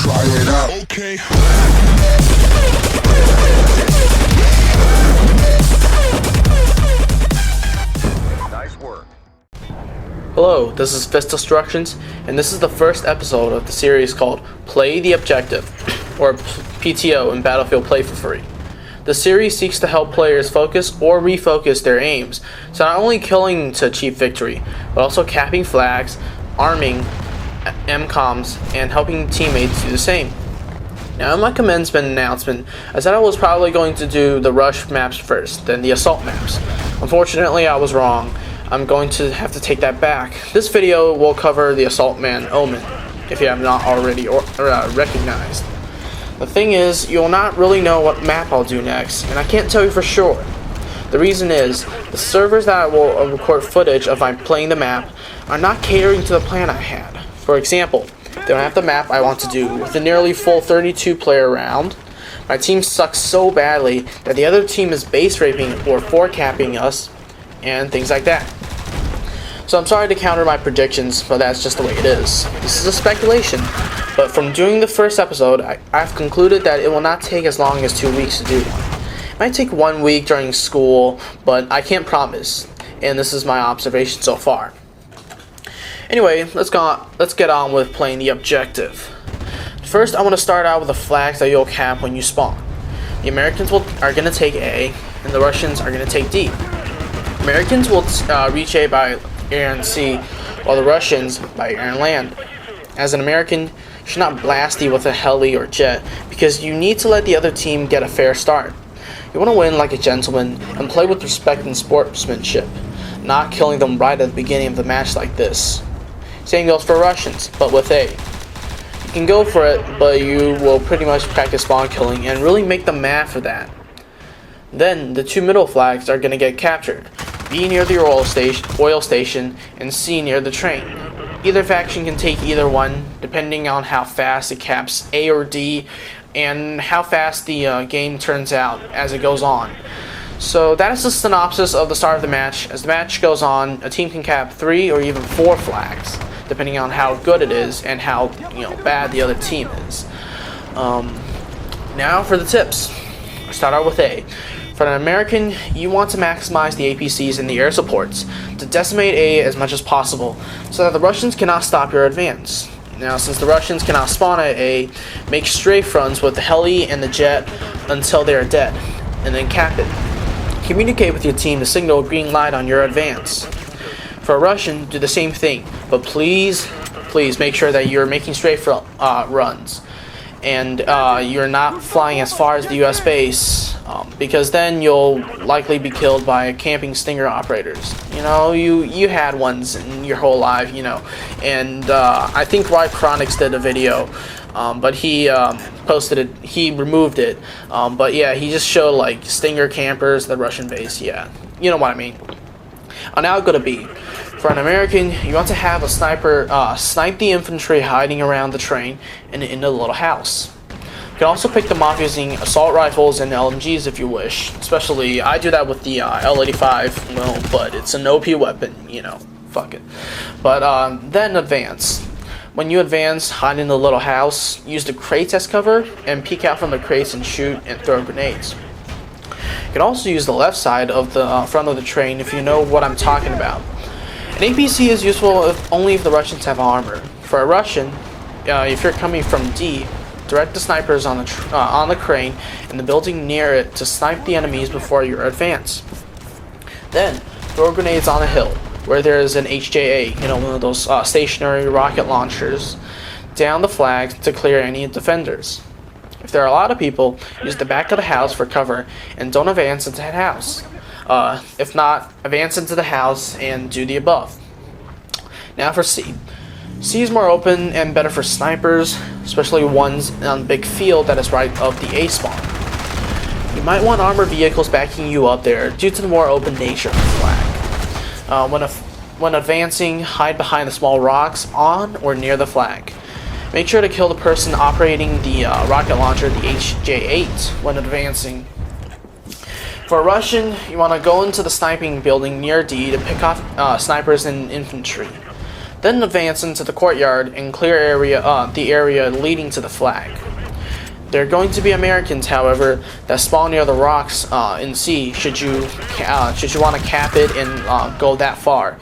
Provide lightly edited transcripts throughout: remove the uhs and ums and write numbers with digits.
try it out. Okay. Nice work. Hello, this is Vistastructions, and this is the first episode of the series called Play the Objective, or PTO in Battlefield Play for Free. The series seeks to help players focus or refocus their aims, so not only killing to achieve victory, but also capping flags, arming MCOMs, and helping teammates do the same. Now, in my commencement announcement, I said I was probably going to do the rush maps first, then the assault maps. Unfortunately, I was wrong. I'm going to have to take that back. This video will cover the assault man Oman, if you have not already recognized. The thing is, you'll not really know what map I'll do next, and I can't tell you for sure. The reason is, the servers that will record footage of my playing the map are not catering to the plan I had. For example, they don't have the map I want to do with a nearly full 32 player round. My team sucks so badly that the other team is base raping or 4-capping us, and things like that. So I'm sorry to counter my predictions, but that's just the way it is. This is a speculation, but from doing the first episode, I've concluded that it will not take as long as 2 weeks to do one. It might take 1 week during school, but I can't promise, and this is my observation so far. Anyway, let's get on with playing the objective. First, I want to start out with the flags that you'll cap when you spawn. The Americans are going to take A, and the Russians are going to take D. Americans will reach A by air and sea, while the Russians by air and land. As an American, you should not blast D with a heli or jet, because you need to let the other team get a fair start. You want to win like a gentleman and play with respect and sportsmanship, not killing them right at the beginning of the match like this. Same goes for Russians, but with A. You can go for it, but you will pretty much practice spawn killing and really make them mad for that. Then, the two middle flags are going to get captured. B near the oil station, and C near the train. Either faction can take either one, depending on how fast it caps A or D, and how fast the game turns out as it goes on. So that is the synopsis of the start of the match. As the match goes on, a team can cap 3 or even 4 flags, depending on how good it is and how bad the other team is. Now for the tips. I'll start out with A. For an American, you want to maximize the APCs and the air supports to decimate A as much as possible, so that the Russians cannot stop your advance. Now, since the Russians cannot spawn at A, make strafe runs with the heli and the jet until they are dead, and then cap it. Communicate with your team to signal a green light on your advance. For a Russian, do the same thing, but please make sure that you're making strafe runs, and you're not flying as far as the US base, because then you'll likely be killed by camping stinger operators. You had ones in your whole life, and I think Chronics did a video, but he posted it, he removed it, but yeah, he just showed like stinger campers, the Russian base, yeah, you know what I mean. Now go to B. For an American, you want to have a sniper snipe the infantry hiding around the train and in the little house. You can also pick them off using assault rifles and LMGs if you wish. Especially, I do that with the L85, well, but it's an OP weapon, fuck it. But then advance. When you advance, hide in the little house, use the crates as cover, and peek out from the crates and shoot and throw grenades. You can also use the left side of the front of the train if you know what I'm talking about. An APC is useful only if the Russians have armor. For a Russian, if you're coming from D, direct the snipers on the crane and the building near it to snipe the enemies before your advance. Then, throw grenades on a hill, where there is an HJA, one of those stationary rocket launchers, down the flags to clear any defenders. If there are a lot of people, use the back of the house for cover and don't advance into that house. If not, advance into the house and do the above. Now for C. C is more open and better for snipers, especially ones on a big field that is right of the A spawn. You might want armored vehicles backing you up there due to the more open nature of the flag. When advancing, hide behind the small rocks on or near the flag. Make sure to kill the person operating the rocket launcher, the HJ-8, when advancing. For a Russian, you want to go into the sniping building near D to pick off snipers and infantry. Then advance into the courtyard and clear the area leading to the flag. There are going to be Americans, however, that spawn near the rocks in sea should you want to cap it and go that far.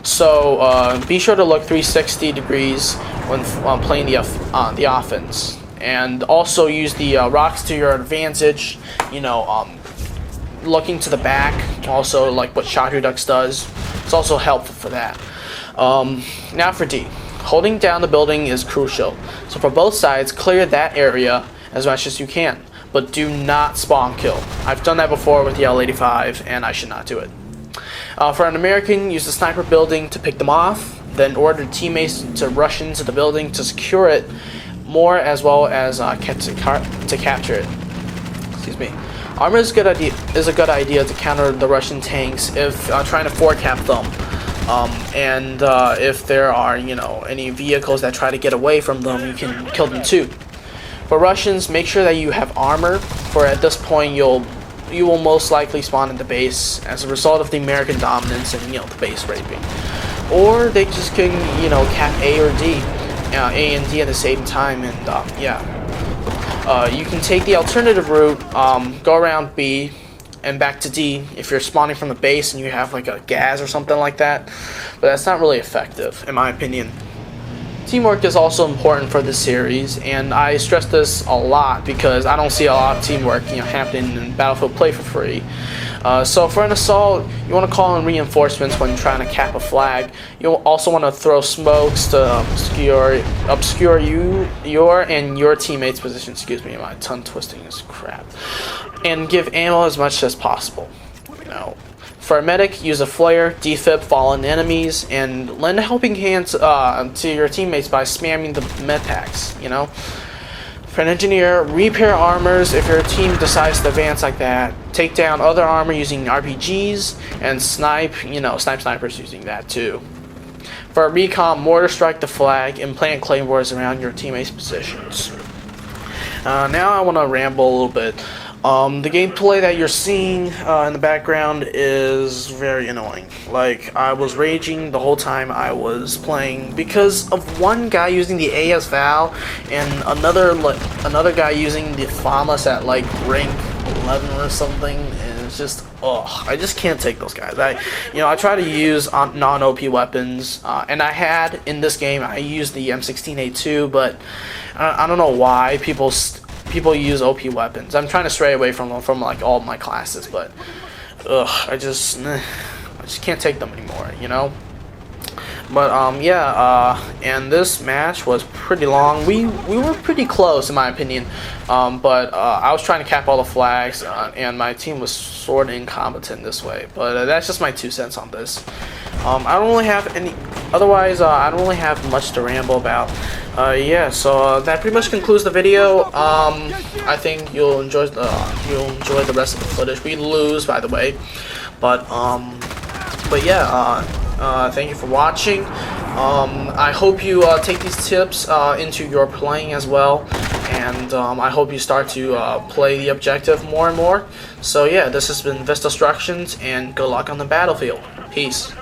So be sure to look 360 degrees when playing the offense, and also use the rocks to your advantage. Looking to the back, also like what Shot Redux does. It's also helpful for that. Now for D. Holding down the building is crucial. So for both sides, clear that area as much as you can, but do not spawn kill. I've done that before with the L85, and I should not do it. For an American, use the sniper building to pick them off, then order teammates to rush into the building to secure it more, as well as to capture it. Excuse me. Armor is a good idea to counter the Russian tanks if trying to forecap them, and if there are any vehicles that try to get away from them, you can kill them too. For Russians, make sure that you have armor, for at this point you will most likely spawn in the base as a result of the American dominance and the base raping. Or they just can cap A or D, A and D at the same time, and you can take the alternative route, go around B and back to D if you're spawning from the base and you have like a gas or something like that, but that's not really effective in my opinion. Teamwork is also important for this series, and I stress this a lot because I don't see a lot of teamwork happening in Battlefield Play for free. So for an assault, you want to call in reinforcements when trying to cap a flag. You'll also want to throw smokes to obscure your and your teammates' position. Excuse me, my tongue twisting is crap. And give ammo as much as possible. For a medic, use a flare, defib fallen enemies, and lend a helping hand to your teammates by spamming the med packs. For an engineer, repair armors if your team decides to advance like that. Take down other armor using RPGs, and snipe snipers using that too. For a recon, mortar strike the flag and plant claymores around your teammates' positions. Now I want to ramble a little bit. The gameplay that you're seeing in the background is very annoying. Like, I was raging the whole time I was playing because of one guy using the AS Val and another guy using the FAMAS at like rank 11 or something, and it's just I just can't take those guys. I try to use non-OP weapons, and I had in this game I used the M16A2, but I don't know why people use OP weapons. I'm trying to stray away from like all my classes, but I just can't take them anymore, But and this match was pretty long. We were pretty close in my opinion, but I was trying to cap all the flags, and my team was sort of incompetent this way. But that's just my 2 cents on this. I don't really have any. Otherwise, I don't really have much to ramble about. So that pretty much concludes the video. I think you'll enjoy the rest of the footage. We lose, by the way, but thank you for watching. I hope you take these tips into your playing as well, and I hope you start to play the objective more and more. So yeah, this has been vistastructions, and good luck on the battlefield. Peace.